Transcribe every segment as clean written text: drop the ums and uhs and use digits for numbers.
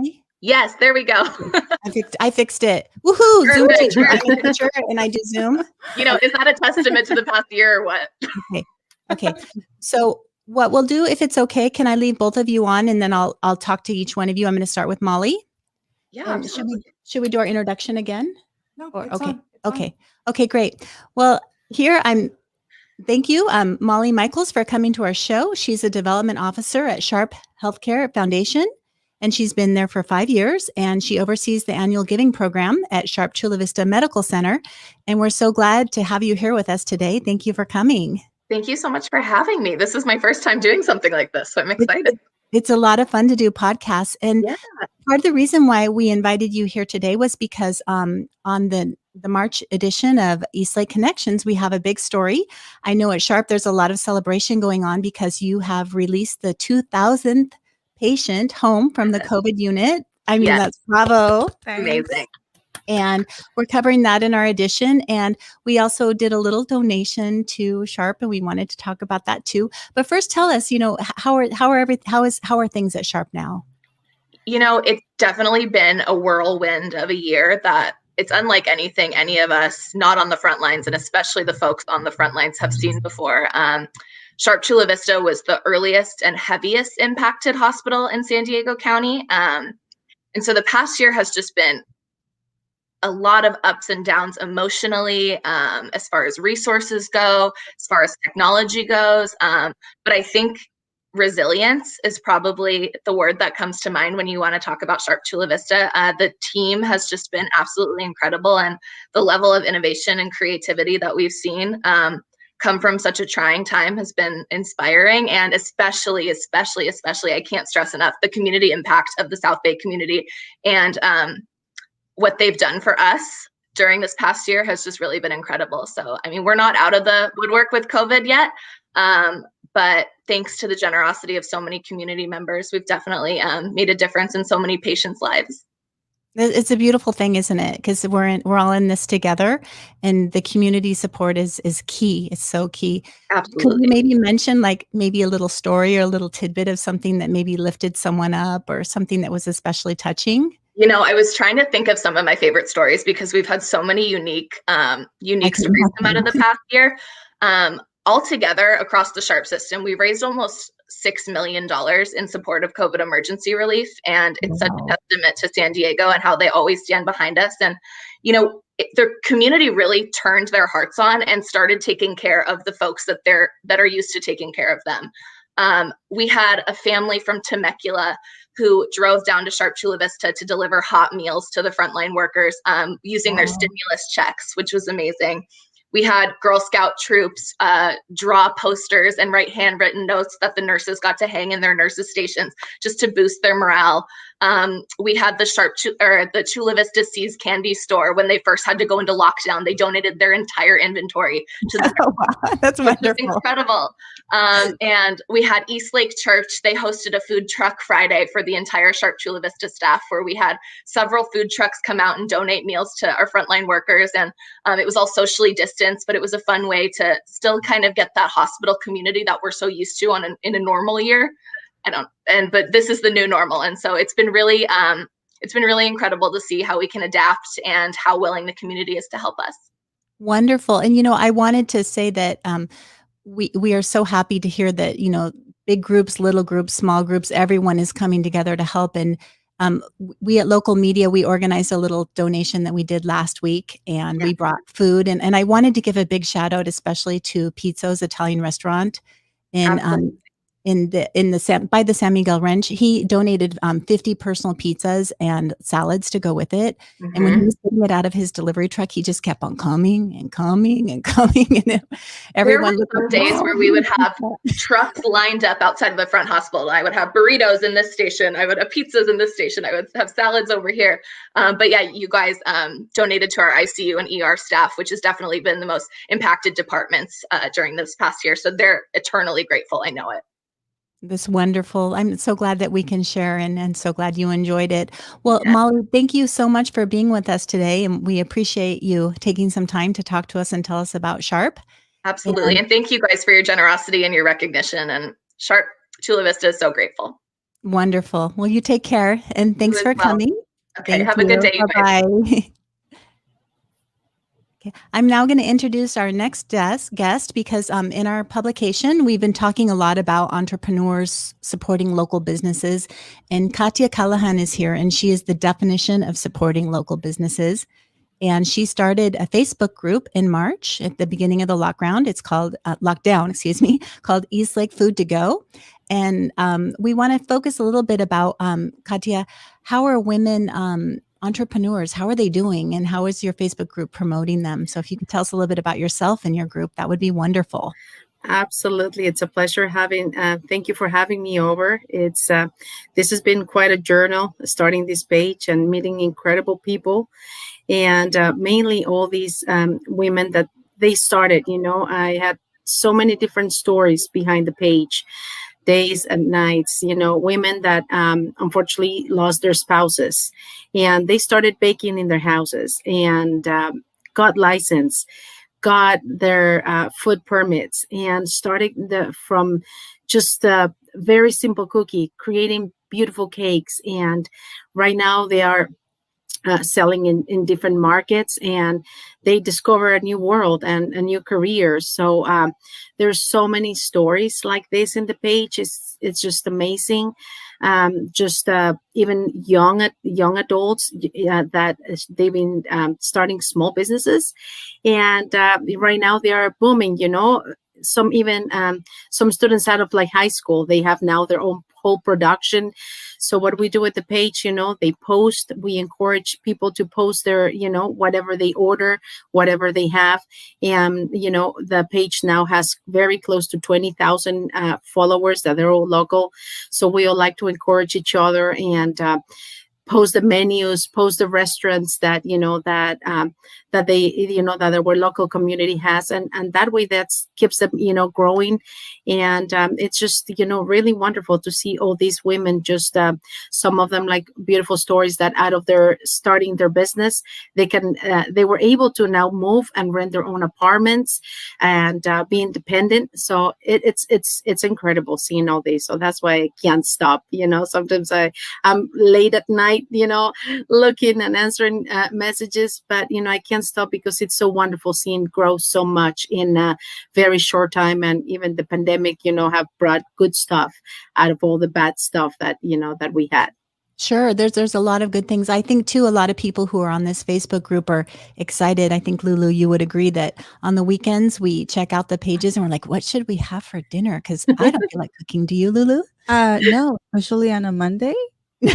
okay? Yes, there we go. I fixed it. Woohoo! Zoom Perfect, teacher. I'm a perfect. teacher and I do Zoom. Is that a testament to the past year or what? Okay. So what we'll do, if it's okay, can I leave both of you on and then I'll talk to each one of you. I'm going to start with Molly. Yeah, And absolutely. should we do our introduction again? No, Or it's okay. on. It's Okay. on. Okay, great. Well, thank you, Molly Mychaels, for coming to our show. She's a development officer at Sharp Healthcare Foundation, and she's been there for 5 years, and she oversees the annual giving program at Sharp Chula Vista Medical Center. And we're so glad to have you here with us today. Thank you for coming. Thank you so much for having me. This is my first time doing something like this, so I'm excited. It's a lot of fun to do podcasts. And part of the reason why we invited you here today was because on the March edition of Eastlake Connections, we have a big story. I know at Sharp there's a lot of celebration going on because you have released the 2,000th patient home from the COVID unit. I mean, that's bravo. Amazing. And we're covering that in our edition. And we also did a little donation to Sharp, and we wanted to talk about that too. But first, tell us, how are things at Sharp now? It's definitely been a whirlwind of a year that it's unlike anything any of us not on the front lines, and especially the folks on the front lines, have seen before. Sharp Chula Vista was the earliest and heaviest impacted hospital in San Diego County. And so the past year has just been a lot of ups and downs emotionally, as far as resources go, as far as technology goes. But I think resilience is probably the word that comes to mind when you want to talk about Sharp Chula Vista. The team has just been absolutely incredible, and the level of innovation and creativity that we've seen come from such a trying time has been inspiring. And especially, I can't stress enough, the community impact of the South Bay community and what they've done for us during this past year has just really been incredible. So, I mean, we're not out of the woodwork with COVID yet, but thanks to the generosity of so many community members, we've definitely made a difference in so many patients' lives. It's a beautiful thing, isn't it? Because we're all in this together, and the community support is key. It's so key. Absolutely. Could you maybe mention maybe a little story or a little tidbit of something that maybe lifted someone up or something that was especially touching? I was trying to think of some of my favorite stories because we've had so many unique stories come out of the past year. Altogether, across the Sharp system, we raised almost $6 million in support of COVID emergency relief. And it's such a testament to San Diego and how they always stand behind us. And, the community really turned their hearts on and started taking care of the folks that are used to taking care of them. We had a family from Temecula who drove down to Sharp Chula Vista to deliver hot meals to the frontline workers using their stimulus checks, which was amazing. We had Girl Scout troops draw posters and write handwritten notes that the nurses got to hang in their nurses' stations just to boost their morale. We had the Chula Vista Seas candy store. When they first had to go into lockdown, they donated their entire inventory to the wow, that's wonderful. Incredible. And we had Eastlake Church. They hosted a food truck Friday for the entire Sharp Chula Vista staff, where we had several food trucks come out and donate meals to our frontline workers. And it was all socially distanced, but it was a fun way to still kind of get that hospital community that we're so used to in a normal year. But this is the new normal. And so it's been really incredible to see how we can adapt and how willing the community is to help us. Wonderful. And, I wanted to say that we are so happy to hear that, big groups, little groups, small groups, everyone is coming together to help. And we at Local Media, we organized a little donation that we did last week, and we brought food. And I wanted to give a big shout out, especially to Pizzo's Italian restaurant by the San Miguel Ranch. He donated 50 personal pizzas and salads to go with it. Mm-hmm. And when he was getting it out of his delivery truck, he just kept on coming and coming and coming. And everyone there were some days where we would have trucks lined up outside of the front hospital. I would have burritos in this station. I would have pizzas in this station. I would have salads over here. But yeah, you guys donated to our ICU and ER staff, which has definitely been the most impacted departments during this past year. So they're eternally grateful. I know it. This wonderful. I'm so glad that we can share and so glad you enjoyed it. Well, Molly, thank you so much for being with us today. And we appreciate you taking some time to talk to us and tell us about Sharp. Absolutely. And thank you guys for your generosity and your recognition. And Sharp Chula Vista is so grateful. Wonderful. Well, you take care, and You thanks as for well. coming. Okay, Thank have a good you. day, you guys. Bye-bye. Okay. I'm now going to introduce our next guest because in our publication, we've been talking a lot about entrepreneurs supporting local businesses. And Katia Callahan is here, and she is the definition of supporting local businesses. And she started a Facebook group in March at the beginning of the lockdown. It's called lockdown, excuse me, called East Lake Food to Go. And we want to focus a little bit about Katia. How are women entrepreneurs? How are they doing? And how is your Facebook group promoting them? So if you could tell us a little bit about yourself and your group, that would be wonderful. Absolutely. It's a pleasure thank you for having me over. This has been quite a journal starting this page and meeting incredible people and mainly all these women that they started. I had so many different stories behind the page, days and nights, women that unfortunately lost their spouses and they started baking in their houses and got licensed, got their food permits, and started from just a very simple cookie, creating beautiful cakes. And right now they are selling in different markets, and they discover a new world and a new career. So there's so many stories like this in the page. It's just amazing. Just even young adults they've been starting small businesses, and right now they are booming. Some even some students out of like high school, they have now their own whole production. So what we do with the page, they post, we encourage people to post their, whatever they order, whatever they have. And, the page now has very close to 20,000 followers that are all local. So we all like to encourage each other and post the menus, post the restaurants that that they that our local community has, and that way that keeps them growing. And it's just really wonderful to see all these women, just some of them like beautiful stories that out of their starting their business, they were able to now move and rent their own apartments and be independent. So it's incredible seeing all this. So that's why I can't stop. Sometimes I'm late at night, looking and answering messages, but I can't stop because it's so wonderful seeing grow so much in a very short time. And even the pandemic, have brought good stuff out of all the bad stuff that that we had. Sure. There's a lot of good things. I think too, a lot of people who are on this Facebook group are excited. I think Lulu, you would agree that on the weekends we check out the pages and we're like, what should we have for dinner? Because I don't feel like cooking. Do you, Lulu? No, usually on a Monday. No,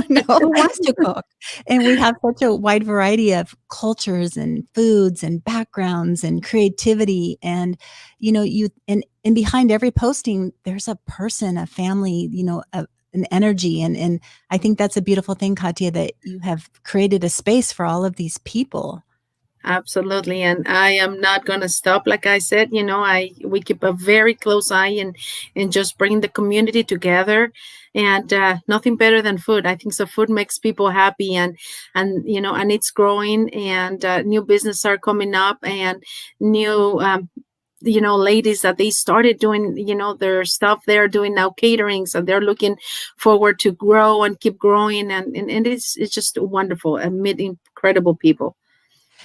no. Who wants to cook? And we have such a wide variety of cultures and foods and backgrounds and creativity. And, and behind every posting, there's a person, a family, an energy. And I think that's a beautiful thing, Katia, that you have created a space for all of these people. Absolutely. And I am not going to stop. Like I said, we keep a very close eye and just bring the community together, and nothing better than food. I think so. Food makes people happy, and and it's growing, and new businesses are coming up, and new, ladies that they started doing, their stuff. They're doing now caterings, and they're looking forward to grow and keep growing. And it's just wonderful and meet incredible people.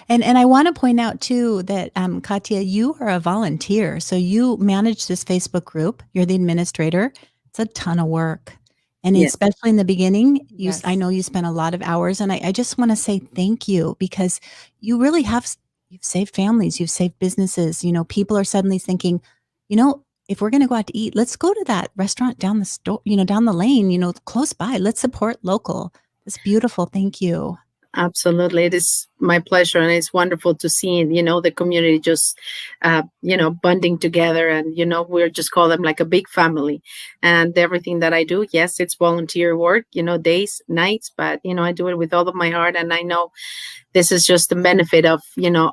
And I want to point out too that Katia, you are a volunteer, so you manage this Facebook group. You're the administrator. It's a ton of work, and Yes. especially in the beginning, Yes. I know you spent a lot of hours, and I just want to say thank you because you really have. You've saved families, you've saved businesses. People are suddenly thinking, if we're going to go out to eat, let's go to that restaurant down the store, down the lane, close by. Let's support local. It's beautiful. Thank you. Absolutely. It is my pleasure. And it's wonderful to see, the community just, bonding together. And, we're just call them like a big family. And everything that I do, yes, it's volunteer work, days, nights, but, I do it with all of my heart. And I know this is just the benefit of,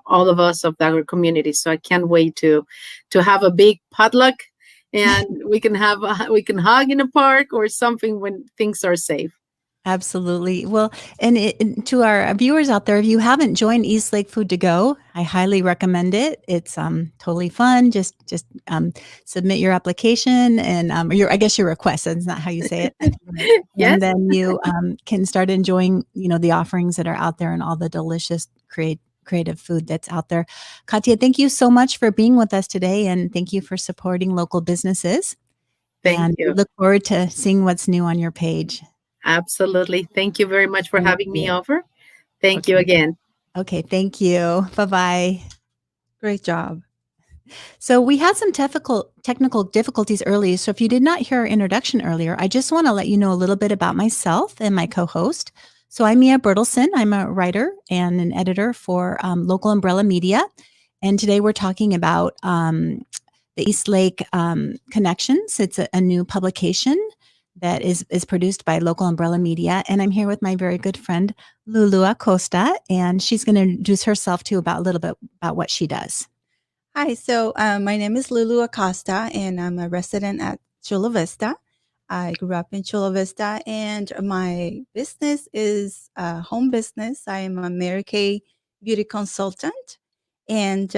all of us of our community. So I can't wait to have a big potluck, and we can hug in a park or something when things are safe. Absolutely. Well, and to our viewers out there, if you haven't joined East Lake Food to Go, I highly recommend it. It's totally fun. Just submit your application and or your I guess your request. That's not how you say it. And Yes. then you can start enjoying the offerings that are out there and all the delicious creative food that's out there. Katia, thank you so much for being with us today, and thank you for supporting local businesses. Thank And we you. look forward to seeing what's new on your page. Absolutely. Thank you very much for Thank having me you. over. Thank you Okay. again. Okay. Thank you. Bye-bye. Great job. So we had some technical difficulties earlier. So if you did not hear our introduction earlier, I just want to let you know a little bit about myself and my co-host. So I'm Mia Bertelson. I'm a writer and an editor for Local Umbrella Media. And today we're talking about the East Lake Connections. It's a new publication that is produced by Local Umbrella Media. And I'm here with my very good friend, Lulu Acosta, and she's going to introduce herself too about a little bit about what she does. Hi, so my name is Lulu Acosta, and I'm a resident at Chula Vista. I grew up in Chula Vista, and my business is a home business. I am a Mary Kay beauty consultant, and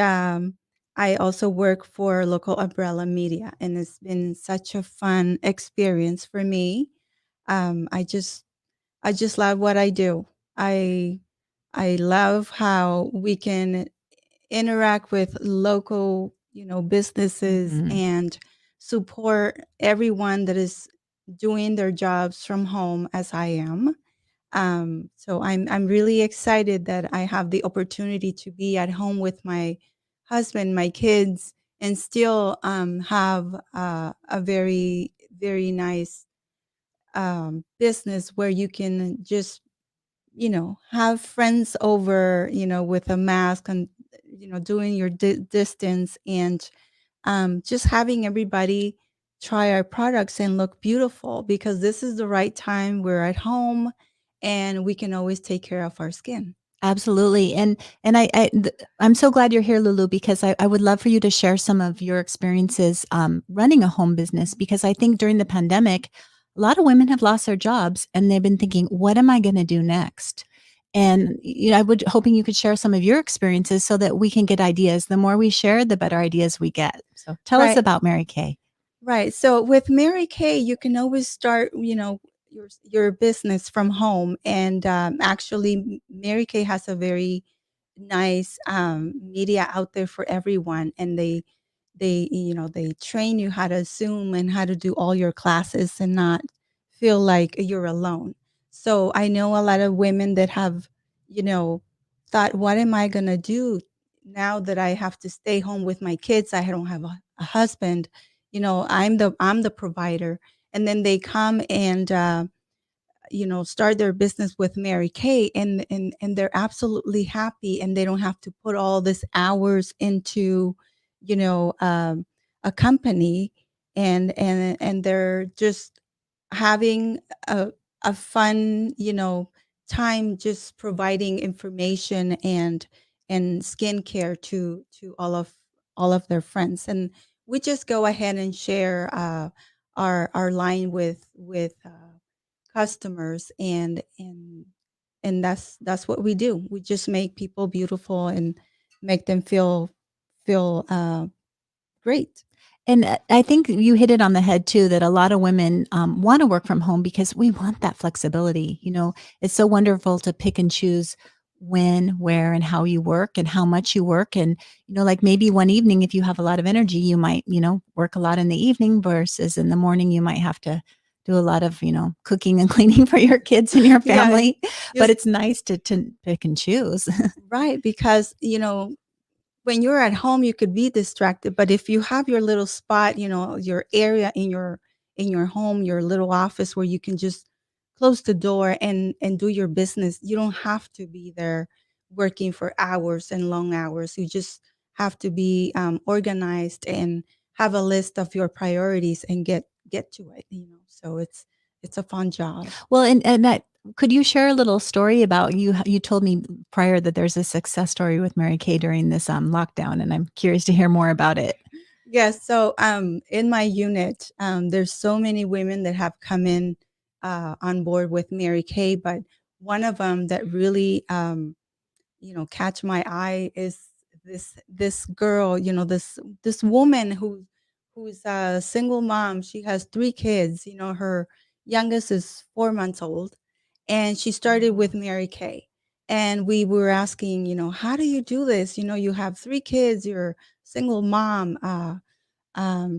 I also work for Local Umbrella Media, and it's been such a fun experience for me. I just love what I do. I I love how we can interact with local, businesses Mhm. and support everyone that is doing their jobs from home as I am. So I'm really excited that I have the opportunity to be at home with my husband, my kids, and still have a very very nice business where you can just have friends over, with a mask and, doing your distance and just having everybody try our products and look beautiful because this is the right time. We're at home and we can always take care of our skin. Absolutely. And I'm so glad you're here, Lulu, because I would love for you to share some of your experiences running a home business, because I think during the pandemic, a lot of women have lost their jobs and they've been thinking, what am I going to do next? And I would hoping you could share some of your experiences so that we can get ideas. The more we share, the better ideas we get. So tell us Right. about Mary Kay. Right. So with Mary Kay, you can always start, your business from home. And actually, Mary Kay has a very nice media out there for everyone, and they train you how to Zoom and how to do all your classes and not feel like you're alone. So I know a lot of women that have, you know, thought, what am I gonna do now that I have to stay home with my kids? I don't have a husband. I'm the provider. And then they come and start their business with Mary Kay, and they're absolutely happy, and they don't have to put all this hours into, you know, um, a company, and they're just having a fun, time just providing information and skincare to all of their friends. And we just go ahead and share our line with customers, and that's what we do. We just make people beautiful and make them feel great. And I think you hit it on the head too, that a lot of women want to work from home because we want that flexibility. It's so wonderful to pick and choose when, where, and how you work and how much you work. And, like maybe one evening, if you have a lot of energy, you might, work a lot in the evening versus in the morning, you might have to do a lot of, cooking and cleaning for your kids and your Yeah, family. But just it's nice to pick and choose. right, because when you're at home you could be distracted, but if you have your little spot, your area in your home, your little office where you can just close the door and do your business, you don't have to be there working for hours and long hours. You just have to be organized and have a list of your priorities and get to it. So it's a fun job. Well, and that could you share a little story about you? You told me prior that there's a success story with Mary Kay during this lockdown, and I'm curious to hear more about it. Yes. So in my unit, there's so many women that have come in on board with Mary Kay, but one of them that really catch my eye is this girl, this woman who's a single mom. She has 3 kids. Her youngest is 4 months old, and she started with Mary Kay. And we were asking, how do you do this? You have 3 kids, you're a single mom.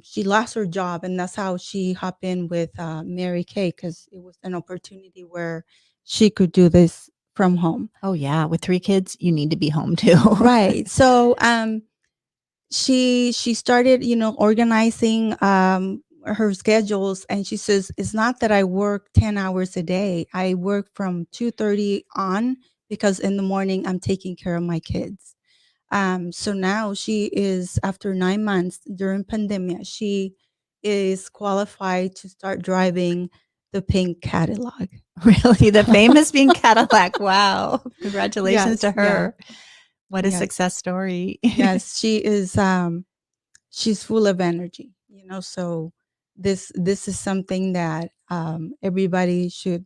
She lost her job, and that's how she hopped in with Mary Kay, because it was an opportunity where she could do this from home. Oh yeah, with 3 kids, you need to be home too. Right. So she started, organizing her schedules, and she says, it's not that I work 10 hours a day. I work from 2:30 on, because in the morning I'm taking care of my kids. So now she is, after 9 months during pandemic, she is qualified to start driving the pink Cadillac. Really, the famous pink Cadillac. Wow. Congratulations Yes, to yeah. her. What a Yes. success story. Yes, she is. She's full of energy. So this is something that everybody should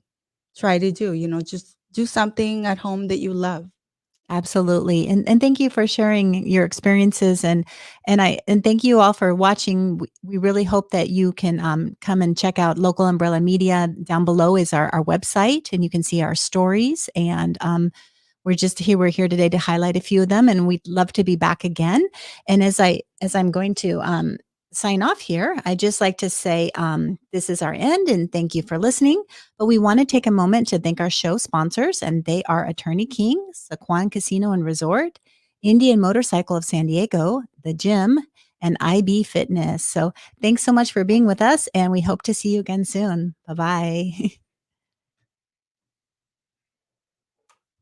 try to do. Just do something at home that you love. Absolutely. And thank you for sharing your experiences, and thank you all for watching. We really hope that you can come and check out Local Umbrella Media. Down below is our website, and you can see our stories, and we're here today to highlight a few of them, and we'd love to be back again. And as I'm going to sign off here, I just like to say this is our end, and thank you for listening. But we want to take a moment to thank our show sponsors, and they are Attorney King, Saquon Casino and Resort, Indian Motorcycle of San Diego, The Gym, and IB Fitness. So thanks so much for being with us, and we hope to see you again soon. Bye-bye.